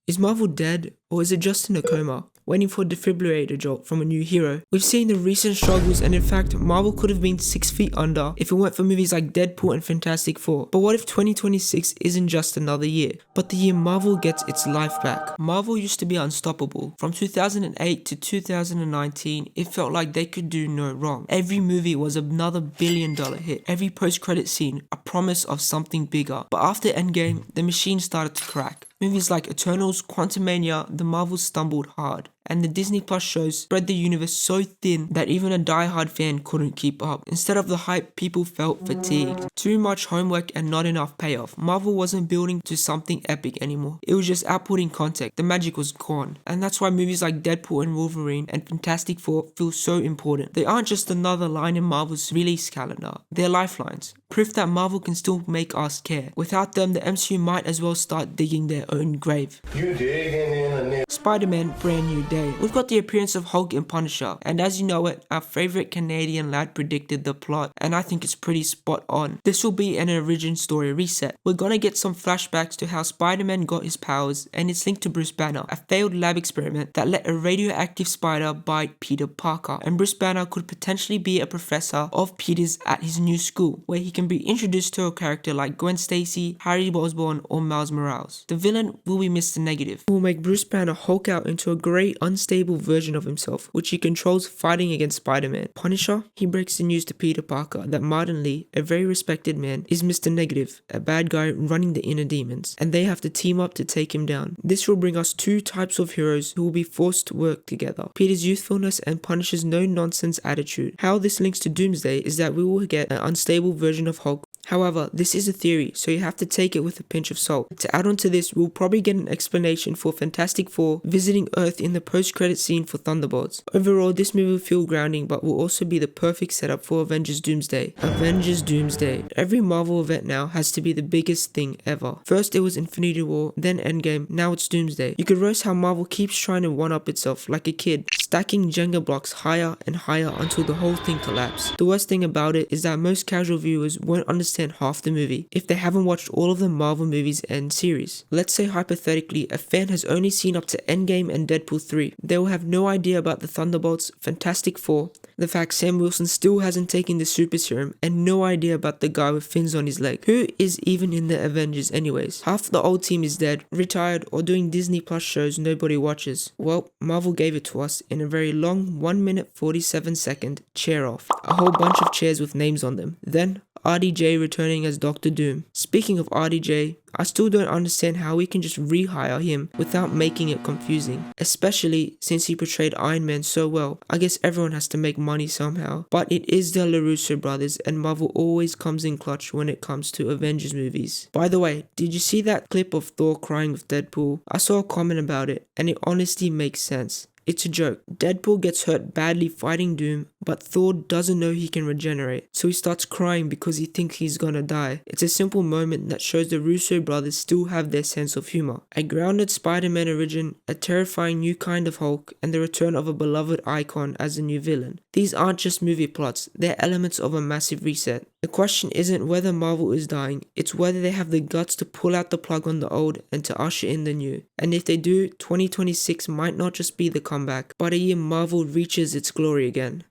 Is Marvel dead, or is it just in a coma, waiting for a defibrillator jolt from a new hero? We've seen the recent struggles, and in fact, Marvel could have been 6 feet under if it weren't for movies like Deadpool and Fantastic Four. But what if 2026 isn't just another year, but the year Marvel gets its life back? Marvel used to be unstoppable. From 2008 to 2019, it felt like they could do no wrong. Every movie was another billion-dollar hit. Every post-credit scene, a promise of something bigger. But after Endgame, the machine started to crack. Movies like Eternals, Quantumania, the Marvels stumbled hard, and the Disney Plus shows spread the universe so thin that even a die-hard fan couldn't keep up. Instead of the hype, people felt fatigued. Too much homework and not enough payoff. Marvel wasn't building to something epic anymore. It was just outputting content. The magic was gone. And that's why movies like Deadpool and Wolverine and Fantastic Four feel so important. They aren't just another line in Marvel's release calendar. They're lifelines. Proof that Marvel can still make us care. Without them, the MCU might as well start digging their own grave. You digging in a new Spider-Man, brand new day. We've got the appearance of Hulk and Punisher, and as you know it, our favorite Canadian lad predicted the plot, and I think it's pretty spot on. This will be an origin story reset. We're gonna get some flashbacks to how Spider-Man got his powers, and it's linked to Bruce Banner, a failed lab experiment that let a radioactive spider bite Peter Parker, and Bruce Banner could potentially be a professor of Peter's at his new school, where he can be introduced to a character like Gwen Stacy, Harry Osborn, or Miles Morales. The villain will be Mr. Negative, who will make Bruce Banner Hulk out into a grey, unstable version of himself, which he controls fighting against Spider-Man. Punisher, he breaks the news to Peter Parker that Martin Lee, a very respected man, is Mr. Negative, a bad guy running the inner demons, and they have to team up to take him down. This will bring us two types of heroes who will be forced to work together: Peter's youthfulness and Punisher's no-nonsense attitude. How this links to Doomsday is that we will get an unstable version of Hulk. However, this is a theory, so you have to take it with a pinch of salt. To add on to this, we'll probably get an explanation for Fantastic Four visiting Earth in the post-credit scene for Thunderbolts. Overall, this movie will feel grounding, but will also be the perfect setup for Avengers Doomsday. Avengers Doomsday. Every Marvel event now has to be the biggest thing ever. First it was Infinity War, then Endgame, now it's Doomsday. You could roast how Marvel keeps trying to one-up itself like a kid, stacking Jenga blocks higher and higher until the whole thing collapsed. The worst thing about it is that most casual viewers won't understand half the movie if they haven't watched all of the Marvel movies and series. Let's say hypothetically a fan has only seen up to Endgame and Deadpool 3. They will have no idea about the Thunderbolts, Fantastic Four, the fact Sam Wilson still hasn't taken the super serum, and no idea about the guy with fins on his leg. Who is even in the Avengers anyways? Half the old team is dead, retired, or doing Disney Plus shows nobody watches. Well, Marvel gave it to us in a very long 1 minute 47 second chair off. A whole bunch of chairs with names on them. Then RDJ returning as Doctor Doom. Speaking of RDJ, I still don't understand how we can just rehire him without making it confusing, especially since he portrayed Iron Man so well. I guess everyone has to make money somehow, but it is the LaRusso brothers, and Marvel always comes in clutch when it comes to Avengers movies. By the way, did you see that clip of Thor crying with Deadpool? I saw a comment about it, and it honestly makes sense. It's a joke. Deadpool gets hurt badly fighting Doom, but Thor doesn't know he can regenerate, so he starts crying because he thinks he's gonna die. It's a simple moment that shows the Russo brothers still have their sense of humor. A grounded Spider-Man origin, a terrifying new kind of Hulk, and the return of a beloved icon as a new villain. These aren't just movie plots, they're elements of a massive reset. The question isn't whether Marvel is dying, it's whether they have the guts to pull out the plug on the old and to usher in the new. And if they do, 2026 might not just be the comeback, but a year Marvel reaches its glory again.